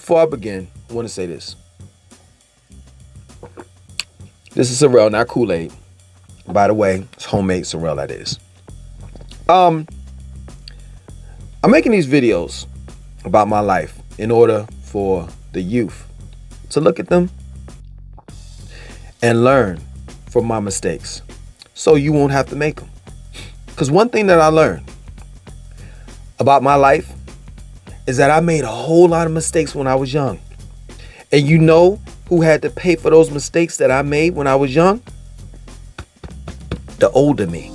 before I begin, I want to say this. This is Sorrel, not Kool-Aid. By the way, it's homemade Sorrel, that is. I'm making these videos about my life in order for the youth to look at them and learn from my mistakes so you won't have to make them. Because one thing that I learned about my life is that I made a whole lot of mistakes when I was young. And you know who had to pay for those mistakes that I made when I was young? The older me.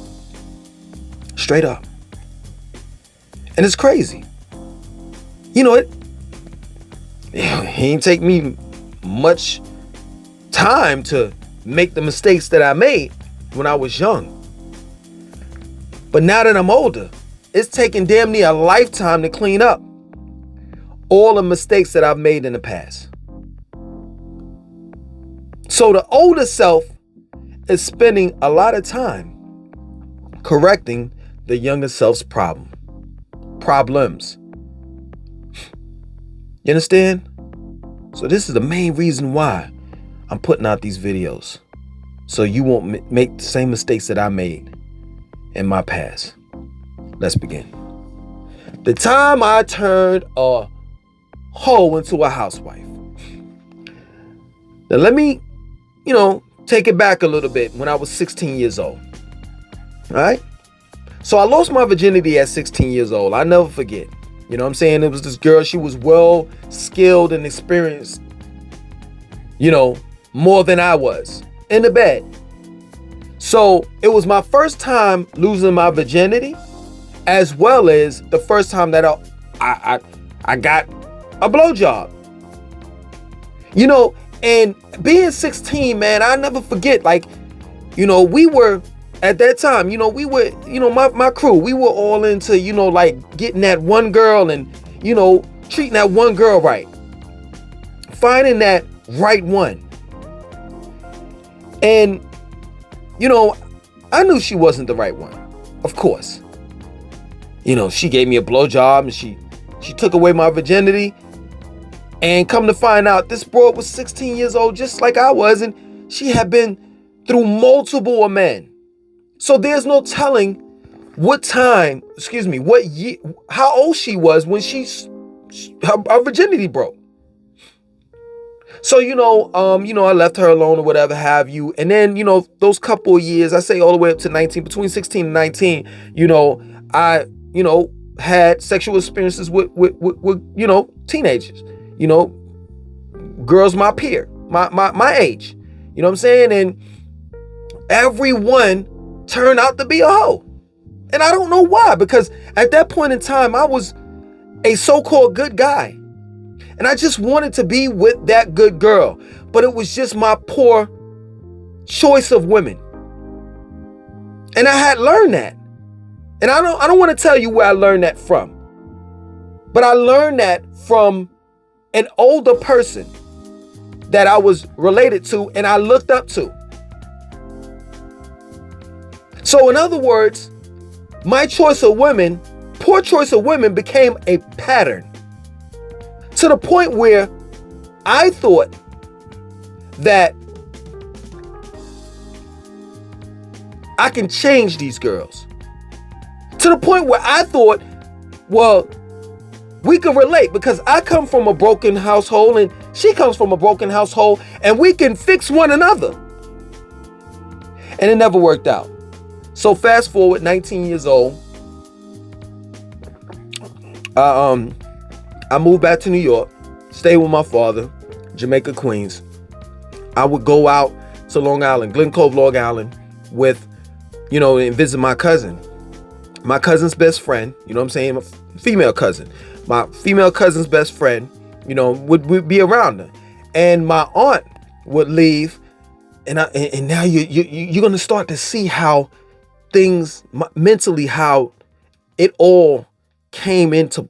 Straight up. And it's crazy. You know, it ain't take me much time to make the mistakes that I made when I was young. But now that I'm older, it's taken damn near a lifetime to clean up all the mistakes that I've made in the past. So the older self is spending a lot of time correcting the younger self's problems. You understand? So this is the main reason why I'm putting out these videos. So you won't make the same mistakes that I made in my past. Let's begin. The time I turned a hoe into a housewife. Now let me, take it back a little bit when I was 16 years old. All right? So I lost my virginity at 16 years old. I never forget. You know what I'm saying? It was this girl. She was well skilled and experienced, more than I was in the bed. So it was my first time losing my virginity, as well as the first time that I got a blowjob. And being 16, man, I never forget. We were at that time, we were, my crew, we were all into, getting that one girl and, treating that one girl right. Finding that right one. And, I knew she wasn't the right one. Of course. She gave me a blowjob and she took away my virginity. And come to find out, this broad was 16 years old, just like I was, and she had been through multiple men. So there's no telling what year, how old she was when her virginity broke. So, I left her alone or whatever have you. And then, those couple of years, I say all the way up to 19, between 16 and 19, I, had sexual experiences with teenagers. Girls my peer, my age. You know what I'm saying? And everyone turned out to be a hoe. And I don't know why, because at that point in time, I was a so-called good guy. And I just wanted to be with that good girl. But it was just my poor choice of women. And I had learned that. And I don't want to tell you where I learned that from. But I learned that from an older person that I was related to and I looked up to. So in other words, my choice of women, poor choice of women, became a pattern. To the point where I thought that I can change these girls. To the point where I thought, well, we can relate because I come from a broken household and she comes from a broken household and we can fix one another. And it never worked out. So fast forward, 19 years old, I moved back to New York, stayed with my father, Jamaica, Queens. I would go out to Long Island, Glen Cove, Long Island with, and visit my cousin. My cousin's best friend, you know what I'm saying? My female cousin. My female cousin's best friend, would be around her. And my aunt would leave. And now you're going to start to see how things, mentally, how it all came into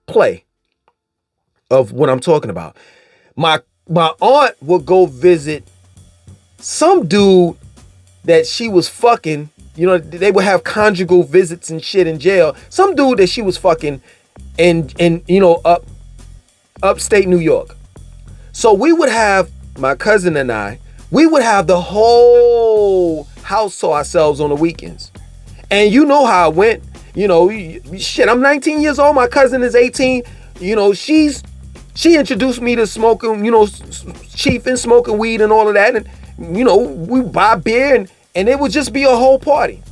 play of what I'm talking about. My aunt would go visit some dude that she was fucking. They would have conjugal visits and shit in jail. Some dude that she was fucking and up upstate New York. So we would have, my cousin and I, we would have the whole house to ourselves on the weekends. And you know how it went. You know, shit, I'm 19 years old. My cousin is 18. You know, she introduced me to smoking, you know, chiefing, smoking weed and all of that. And, you know, we buy beer and it would just be a whole party.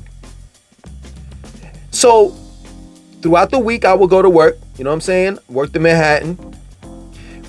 So throughout the week, I would go to work. You know what I'm saying? Worked in Manhattan.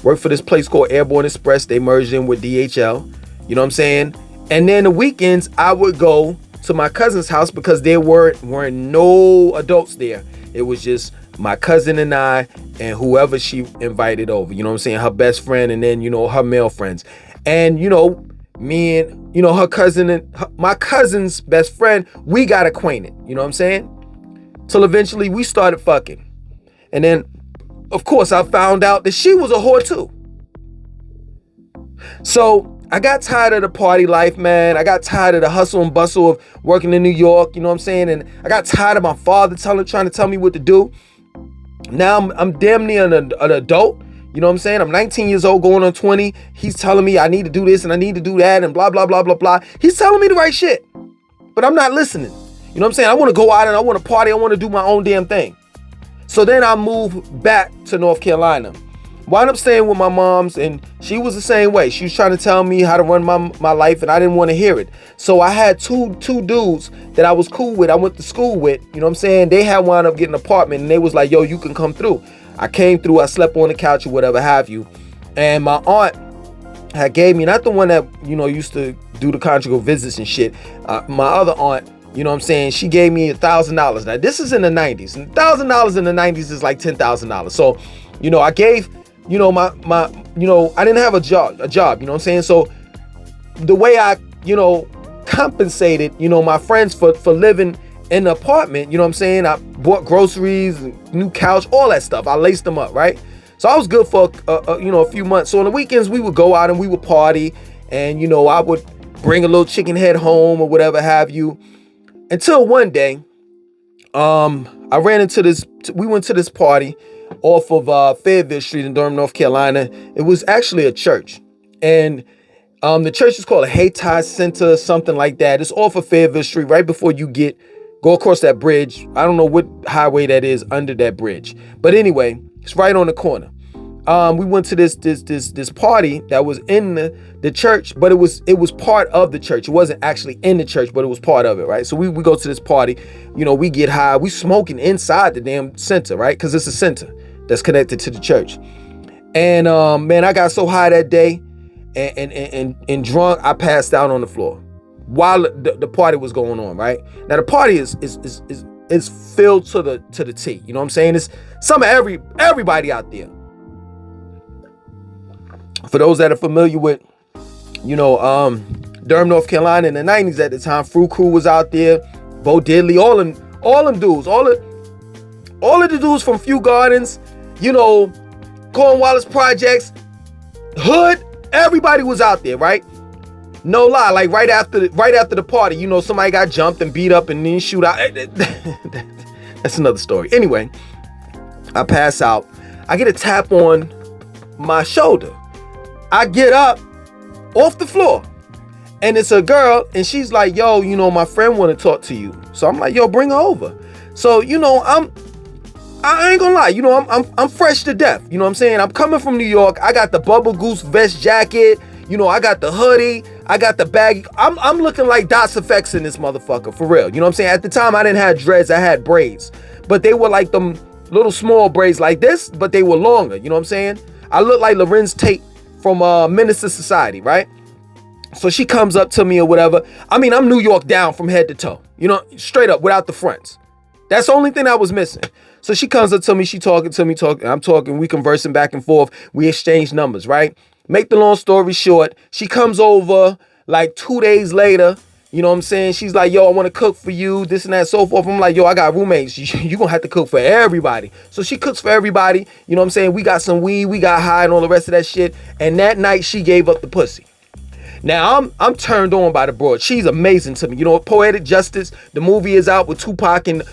Worked for this place called Airborne Express. They merged in with DHL. You know what I'm saying? And then the weekends, I would go to my cousin's house because there weren't no adults there. It was just my cousin and I and whoever she invited over. You know what I'm saying? Her best friend and then, you know, her male friends. And, you know, me and, you know, her cousin and my cousin's best friend, we got acquainted. You know what I'm saying? Till eventually we started fucking. And then, of course, I found out that she was a whore too. So I got tired of the party life, man. I got tired of the hustle and bustle of working in New York, you know what I'm saying? And I got tired of my father trying to tell me what to do. Now I'm damn near an adult, you know what I'm saying? I'm 19 years old, going on 20. He's telling me I need to do this and I need to do that and blah, blah, blah, blah, blah. He's telling me the right shit, but I'm not listening. You know what I'm saying? I want to go out and I want to party. I want to do my own damn thing. So then I moved back to North Carolina. Wound up staying with my mom's, and she was the same way. She was trying to tell me how to run my life, and I didn't want to hear it. So I had two dudes that I was cool with, I went to school with, you know what I'm saying? They had wound up getting an apartment, and they was like, yo, you can come through. I came through, I slept on the couch or whatever have you. And my aunt had gave me, not the one that, you know, used to do the conjugal visits and shit. My other aunt, you know what I'm saying? She gave me $1,000. Now, this is in the 90s. And $1,000 in the 90s is like $10,000. So, you know, I gave... You know, you know, I didn't have a job, you know what I'm saying? So the way I, you know, compensated, you know, my friends for living in the apartment, you know what I'm saying? I bought groceries, new couch, all that stuff. I laced them up, right? So I was good for, you know, a few months. So on the weekends, we would go out and we would party. And, you know, I would bring a little chicken head home or whatever have you. Until one day, I ran into we went to this party off of Fayetteville Street in Durham, North Carolina. It was actually a church. And the church is called a Hayti Center, something like that. It's off of Fayetteville Street, right before you go across that bridge. I don't know what highway that is under that bridge. But anyway, it's right on the corner. We went to this party that was in the church, but it was part of the church. It wasn't actually in the church, but it was part of it, right? So we go to this party, you know, we get high, we smoking inside the damn center, right? Because it's a center that's connected to the church. And man, I got so high that day and drunk, I passed out on the floor while the party was going on, right? Now the party is filled to the T. You know what I'm saying? It's some of everybody out there. For those that are familiar with, you know, Durham, North Carolina in the 90s at the time, Fruit Crew was out there, Bo Diddley, all them dudes, all of the dudes from Few Gardens, you know, Cornwallis Projects, Hood, everybody was out there, right? No lie, like right after the party, you know, somebody got jumped and beat up and then shoot out. That's another story. Anyway, I pass out. I get a tap on my shoulder. I get up off the floor and it's a girl and she's like, yo, you know, my friend want to talk to you. So I'm like, yo, bring her over. So, you know, I ain't gonna lie, you know, I'm fresh to death. You know what I'm saying? I'm coming from New York. I got the Bubble Goose vest jacket. You know, I got the hoodie. I got the baggy. I'm looking like DOS effects in this motherfucker, for real. You know what I'm saying? At the time, I didn't have dreads. I had braids. But they were like them little small braids like this, but they were longer. You know what I'm saying? I look like Lorenz Tate from Minister Society, right? So she comes up to me or whatever. I mean, I'm New York down from head to toe. You know, straight up, without the fronts. That's the only thing I was missing. So she comes up to me, she talking to me, I'm talking, we conversing back and forth. We exchange numbers, right? Make the long story short, she comes over like 2 days later. You know what I'm saying? She's like, yo, I want to cook for you, this and that, so forth. I'm like, yo, I got roommates. You're going to have to cook for everybody. So she cooks for everybody. You know what I'm saying? We got some weed, we got high and all the rest of that shit. And that night she gave up the pussy. Now I'm turned on by the broad. She's amazing to me. You know, Poetic Justice, the movie is out with Tupac and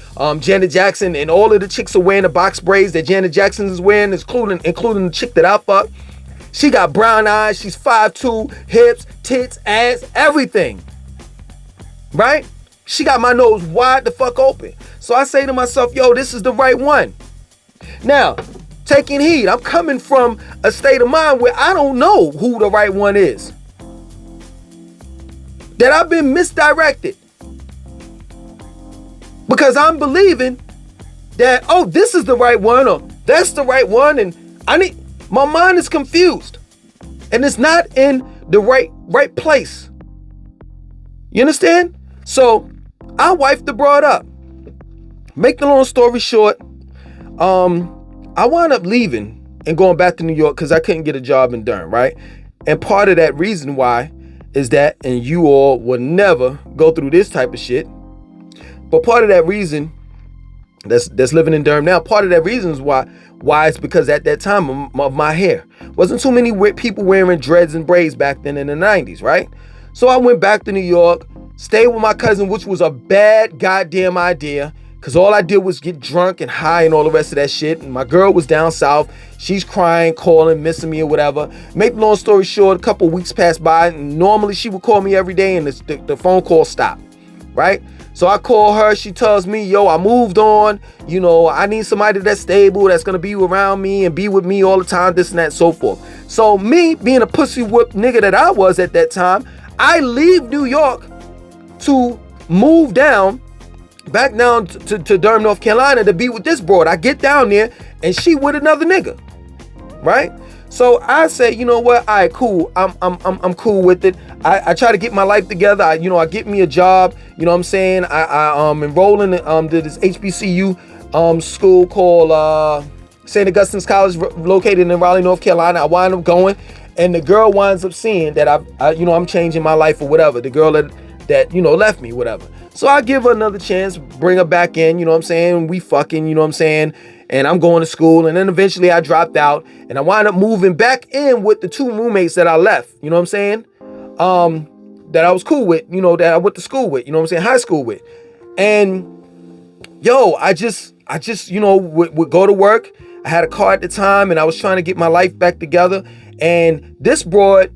Janet Jackson, and all of the chicks are wearing the box braids that Janet Jackson is wearing, including the chick that I fuck. She got brown eyes, she's 5'2", hips, tits, ass, everything. Right? She got my nose wide the fuck open. So I say to myself, yo, this is the right one. Now, taking heed, I'm coming from a state of mind where I don't know who the right one is. That I've been misdirected. Because I'm believing that, oh, this is the right one, or that's the right one, and my mind is confused. And it's not in the right place. You understand? So I wifed the broad up. Make the long story short, I wound up leaving and going back to New York because I couldn't get a job in Durham, right? And part of that reason why is that, and you all will never go through this type of shit, but part of that reason that's living in Durham now, part of that reason is why it's because at that time of my hair, wasn't too many people wearing dreads and braids back then in the 90s, right? So I went back to New York, stayed with my cousin, which was a bad goddamn idea, because all I did was get drunk and high and all the rest of that shit. And my girl was down south. She's crying, calling, missing me or whatever. Make the long story short, a couple weeks passed by, and normally she would call me every day and the phone call stopped, right? So I call her. She tells me, yo, I moved on. You know, I need somebody that's stable, that's going to be around me and be with me all the time, this and that and so forth. So me being a pussy whip nigga that I was at that time, I leave New York to move back down to Durham, North Carolina to be with this broad. I get down there and she with another nigga, right? So I say, you know what? All right, cool. I'm cool with it. I try to get my life together. I get me a job. You know what I'm saying? I enroll in this HBCU school called St. Augustine's College, located in Raleigh, North Carolina. I wind up going, and the girl winds up seeing that I'm changing my life or whatever. The girl that left me, whatever. So I give her another chance, bring her back in, you know what I'm saying? We fucking, you know what I'm saying? And I'm going to school, and then eventually I dropped out, and I wound up moving back in with the two roommates that I left, you know what I'm saying? That I was cool with, you know, that I went to school with, you know what I'm saying? High school with. And yo, I just, you know, would go to work. I had a car at the time, and I was trying to get my life back together. And this broad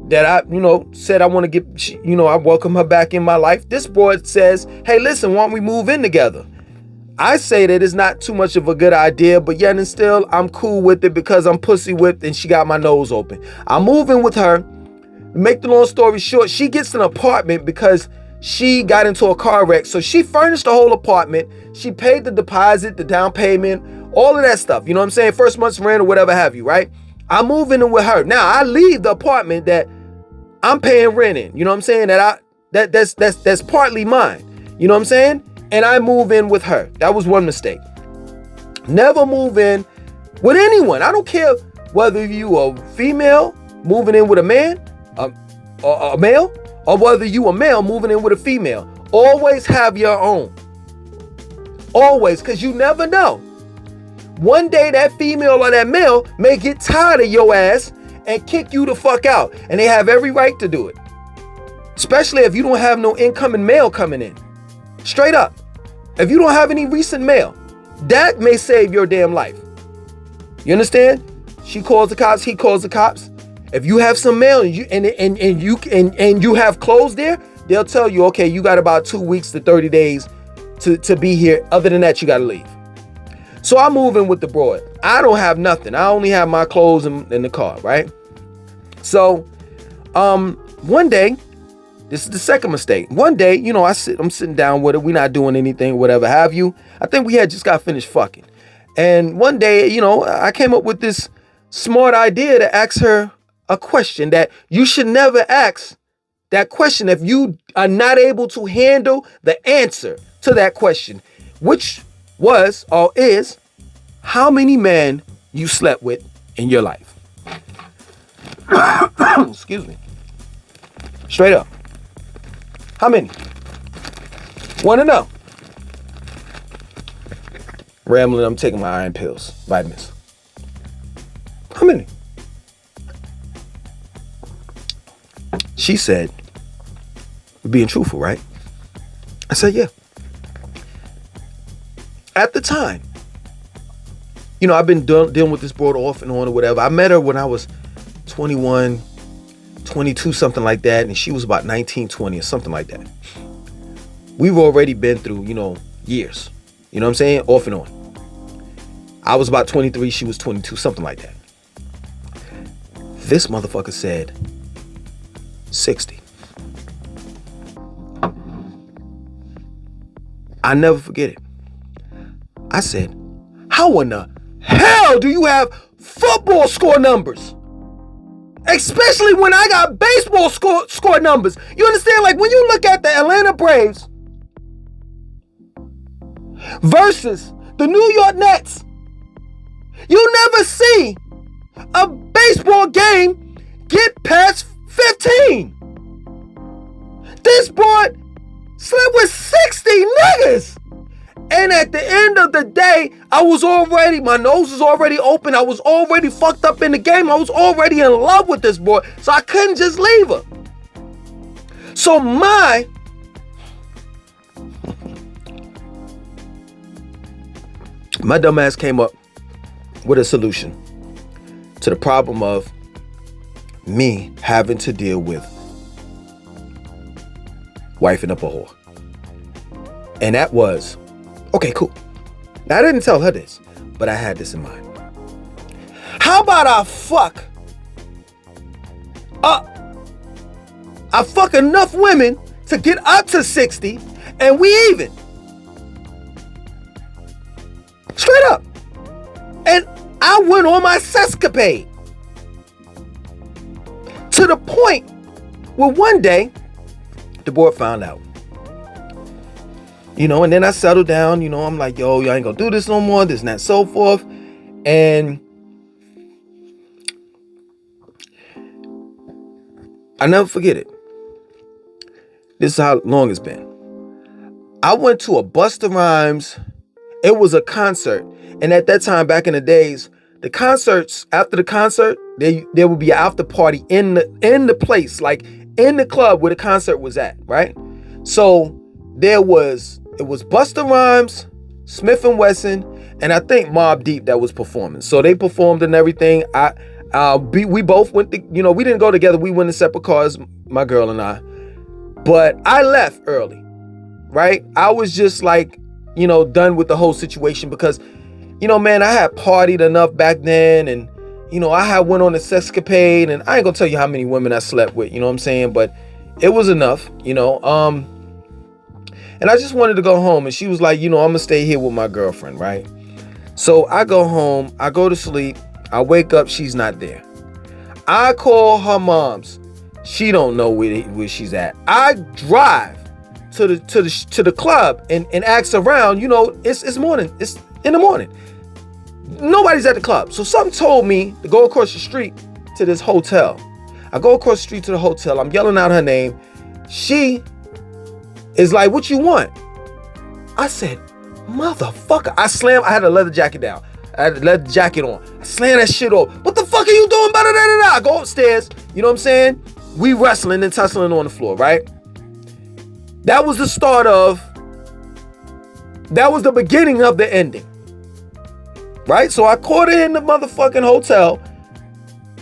that I, you know, said I want to get, you know, I welcome her back in my life. This broad says, hey, listen, why don't we move in together? I say that it's not too much of a good idea, but yet and still, I'm cool with it because I'm pussy whipped and she got my nose open. I move in with her. Make the long story short, she gets an apartment because she got into a car wreck. So she furnished the whole apartment. She paid the deposit, the down payment, all of that stuff. You know what I'm saying? First month's rent or whatever have you, right? I move in with her. Now I leave the apartment that I'm paying rent in. You know what I'm saying? That's partly mine. You know what I'm saying? And I move in with her. That was one mistake. Never move in with anyone. I don't care whether you are female moving in with a man, a male, or whether you a male moving in with a female. Always have your own. Always, because you never know. One day that female or that male may get tired of your ass and kick you the fuck out. And they have every right to do it. Especially if you don't have no incoming male coming in. Straight up. If you don't have any recent mail, that may save your damn life. You understand? She calls the cops, he calls the cops. If you have some mail and you have clothes there, they'll tell you, okay, you got about 2 weeks to 30 days to be here. Other than that, you got to leave. So I move in with the broad. I don't have nothing. I only have my clothes in the car, right? So one day, this is the second mistake. One day, you know, I'm sitting down with her. We're not doing anything, whatever have you. I think we had just got finished fucking. And one day, you know, I came up with this smart idea to ask her a question that you should never ask that question if you are not able to handle the answer to that question, which was or is how many men you slept with in your life. Excuse me. Straight up. How many? Want to know? Rambling, I'm taking my iron pills, vitamins. How many? She said, "You're being truthful, right?" I said, "Yeah." At the time, I've been dealing with this broad off and on or whatever. I met her when I was 21, 22, something like that. And she was about 19, 20 or something like that. We've already been through, years. You know what I'm saying? Off and on. I was about 23. She was 22, something like that. This motherfucker said 60. I never forget it. I said, "How in the hell do you have football score numbers? Especially when I got baseball score numbers." You understand? Like when you look at the Atlanta Braves versus the New York Nets, you never see a baseball game get past 15. This boy slept with 60 niggas. And at the end of the day, my nose was already open. I was already fucked up in the game. I was already in love with this boy. So I couldn't just leave her. So my dumb ass came up with a solution to the problem of me having to deal with wifing up a whore. And that was, okay, cool. Now, I didn't tell her this, but I had this in mind. How about I fuck enough women to get up to 60 and we even? Straight up. And I went on my sescapade. To the point where one day, the board found out. And then I settled down, I'm like, yo, I ain't gonna do this no more, this and that, so forth. And I never forget it. This is how long it's been. I went to a Busta Rhymes, it was a concert. And at that time, back in the days, the concerts, after the concert, there would be an after party in the place, like in the club where the concert was at, right? So it was Busta Rhymes, Smith & Wesson, and I think Mobb Deep that was performing. So they performed and everything. We both went to, we didn't go together. We went in separate cars, my girl and I. But I left early, right? I was just like, done with the whole situation because, man, I had partied enough back then. And, I had went on a sescapade. And I ain't gonna tell you how many women I slept with, you know what I'm saying? But it was enough, and I just wanted to go home. And she was like, I'm going to stay here with my girlfriend, right? So I go home. I go to sleep. I wake up. She's not there. I call her mom's. She don't know where she's at. I drive to the club and ask around. It's morning. It's in the morning. Nobody's at the club. So something told me to go across the street to this hotel. I go across the street to the hotel. I'm yelling out her name. She is like, "What you want?" I said, "Motherfucker." I had a leather jacket down. I had a leather jacket on. I slammed that shit off. "What the fuck are you doing?" I go upstairs. You know what I'm saying? We wrestling and tussling on the floor, right? That was the beginning of the ending. Right? So I caught her in the motherfucking hotel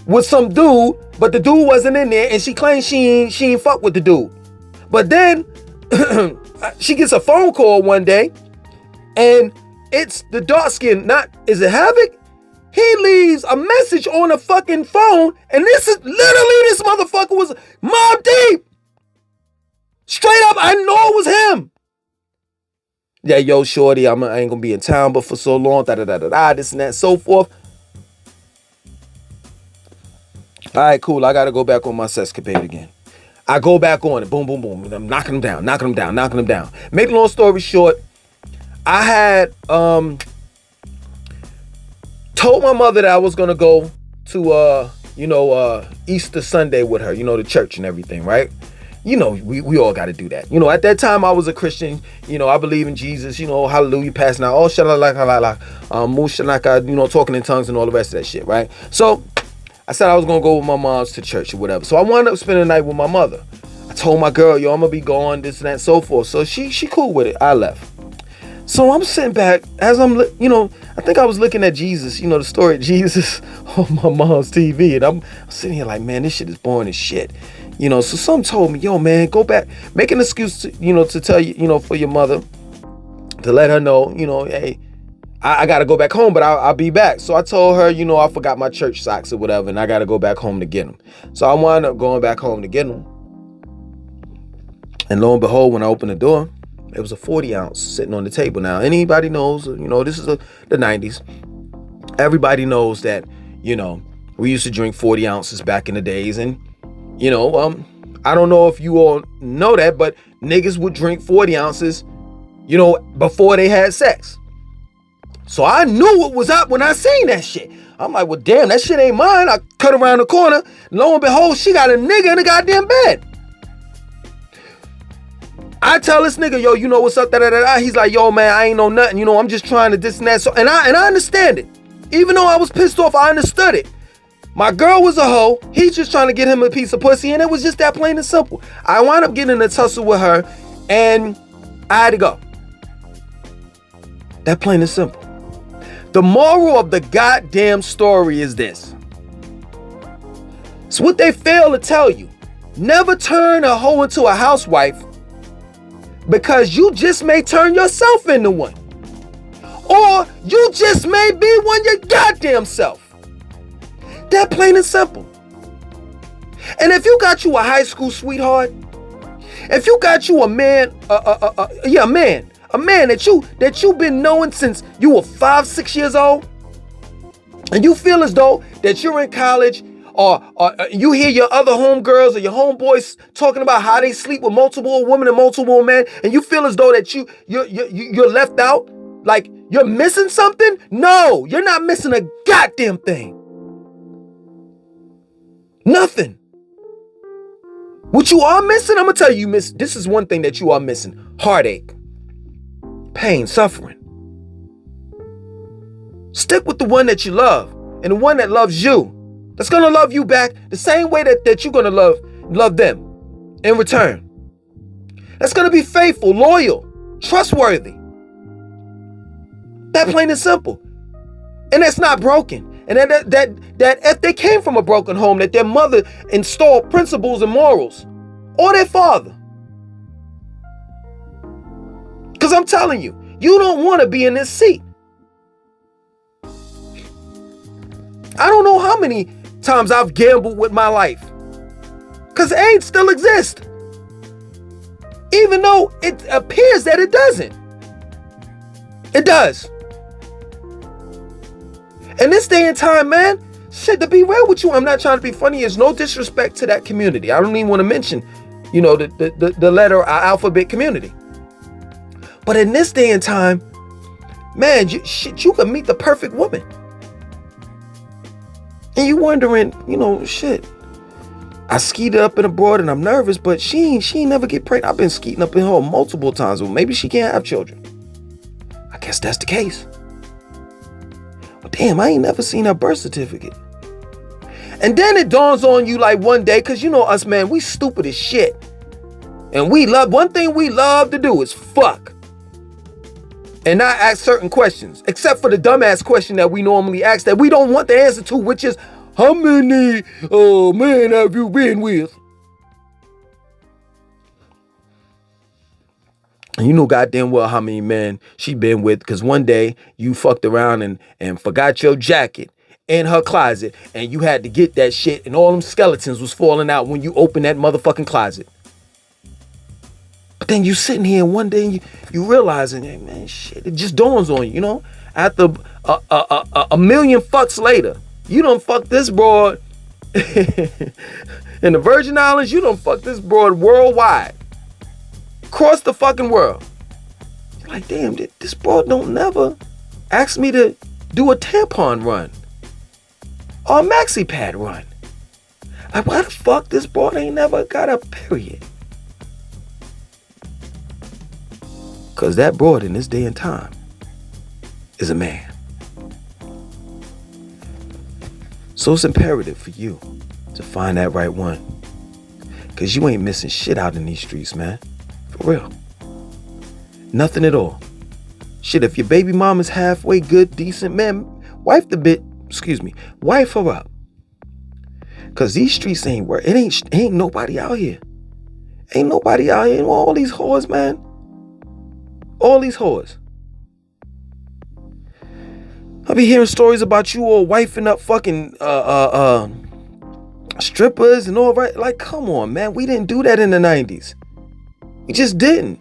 with some dude, but the dude wasn't in there, and she claimed she ain't fuck with the dude. But then she gets a phone call one day, and it's the dark skin. Is it Havoc? He leaves a message on a fucking phone, and this motherfucker was Mobb Deep. Straight up, I know it was him. Yeah, yo, shorty, I ain't gonna be in town but for so long, this and that, so forth. All right, cool. I gotta go back on my sescapade again. I go back on it. Boom, boom, boom. And I'm knocking them down. Make a long story short, I had told my mother that I was gonna go to Easter Sunday with her, the church and everything, right? We all got to do that. At that time I was a Christian. I believe in Jesus. Hallelujah, passing out, talking in tongues and all the rest of that shit, right? So I said I was gonna go with my mom's to church or whatever. So I wound up spending the night with my mother. I told my girl, yo, I'm gonna be gone, this and that, and so forth. So she cool with it. I left. So I'm sitting back as I'm, I think I was looking at Jesus, the story of Jesus on my mom's TV. And I'm sitting here like, man, this shit is boring as shit. So some told me, yo, man, go back, make an excuse to, to tell you, for your mother, to let her know, hey, I got to go back home, but I'll be back. So I told her, I forgot my church socks or whatever, and I got to go back home to get them. So I wound up going back home to get them. And lo and behold, when I opened the door, it was a 40 ounce sitting on the table. Now, anybody knows, this is the 90s. Everybody knows that, we used to drink 40 ounces back in the days. And, I don't know if you all know that, but niggas would drink 40 ounces, before they had sex. So I knew what was up when I seen that shit. I'm like, well, damn, that shit ain't mine. I cut around the corner. Lo and behold, she got a nigga in the goddamn bed. I tell this nigga, yo, you know what's up, da-da-da-da. He's like, yo, man, I ain't know nothing. I'm just trying to this and that. So, and I understand it. Even though I was pissed off, I understood it. My girl was a hoe. He's just trying to get him a piece of pussy. And it was just that plain and simple. I wound up getting in a tussle with her. And I had to go. That plain and simple. The moral of the goddamn story is this. It's what they fail to tell you. Never turn a hoe into a housewife, because you just may turn yourself into one. Or you just may be one your goddamn self. That plain and simple. And if you got you a high school sweetheart, if you got you a man, a man that you've been knowing since you were 5-6 years old, and you feel as though that you're in college, or you hear your other homegirls or your homeboys talking about how they sleep with multiple women and multiple men, and you feel as though that you're left out, like you're missing something. No, you're not missing a goddamn thing. Nothing. What you are missing, I'm gonna tell you, this is one thing that you are missing: heartache, pain, suffering. Stick with the one that you love, and the one that loves you. That's gonna love you back the same way that you're gonna love them in return. That's gonna be faithful, loyal, trustworthy. That plain and simple. And that's not broken. And that if they came from a broken home, that their mother installed principles and morals, or their father. Because I'm telling you, you don't want to be in this seat. I don't know how many times I've gambled with my life, because AIDS still exists, even though it appears that it doesn't. It does. In this day and time, man, shit, to be real with you, I'm not trying to be funny. There's no disrespect to that community. I don't even want to mention, the letter or alphabet community. But in this day and time, man, you can meet the perfect woman. And you wondering, shit, I skeeted up in abroad and I'm nervous, but she ain't never get pregnant. I've been skeeting up in her multiple times. Well, maybe she can't have children. I guess that's the case. But damn, I ain't never seen her birth certificate. And then it dawns on you like one day, because us, man, we stupid as shit. And one thing we love to do is fuck. And not ask certain questions, except for the dumbass question that we normally ask that we don't want the answer to, which is, how many men have you been with? And you know goddamn well how many men she been with, because one day you fucked around and forgot your jacket in her closet, and you had to get that shit, and all them skeletons was falling out when you opened that motherfucking closet. But then you sitting here and one day you realizing, hey man, shit, it just dawns on you, after a million fucks later, you done fuck this broad in the Virgin Islands, you done fuck this broad worldwide, across the fucking world. You're like, damn, this broad don't never ask me to do a tampon run or a maxi pad run. Like, why the fuck this broad ain't never got a period? Because that broad in this day and time is a man. So it's imperative for you to find that right one. Because you ain't missing shit out in these streets, man. For real. Nothing at all. Shit, if your baby mama's halfway good, decent, man, wife her up. Because these streets ain't where it ain't nobody out here. Ain't nobody out here. All these whores, man. All these whores. I be hearing stories about you all wifing up fucking strippers and all right. Like, come on, man. We didn't do that in the 90s. We just didn't.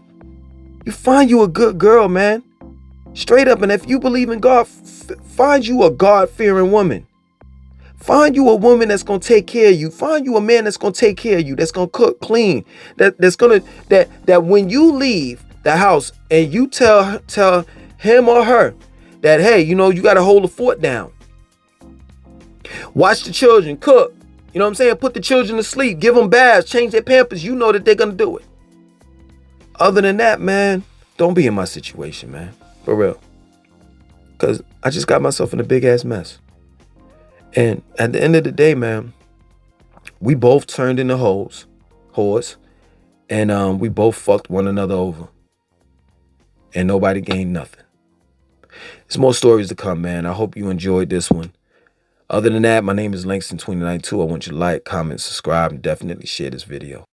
You find you a good girl, man. Straight up. And if you believe in God, find you a God-fearing woman. Find you a woman that's gonna take care of you. Find you a man that's gonna take care of you. That's gonna cook, clean. That when you leave the house and you tell him or her that, hey, you know, you gotta hold the fort down. Watch the children, cook. You know what I'm saying? Put the children to sleep, give them baths, change their pampers. You know that they're gonna do it. Other than that, man, don't be in my situation, man. For real. Because I just got myself in a big ass mess. And at the end of the day, man, we both turned into whores, and we both fucked one another over. And nobody gained nothing. There's more stories to come, man. I hope you enjoyed this one. Other than that, my name is Langston 292. I want you to like, comment, subscribe, and definitely share this video.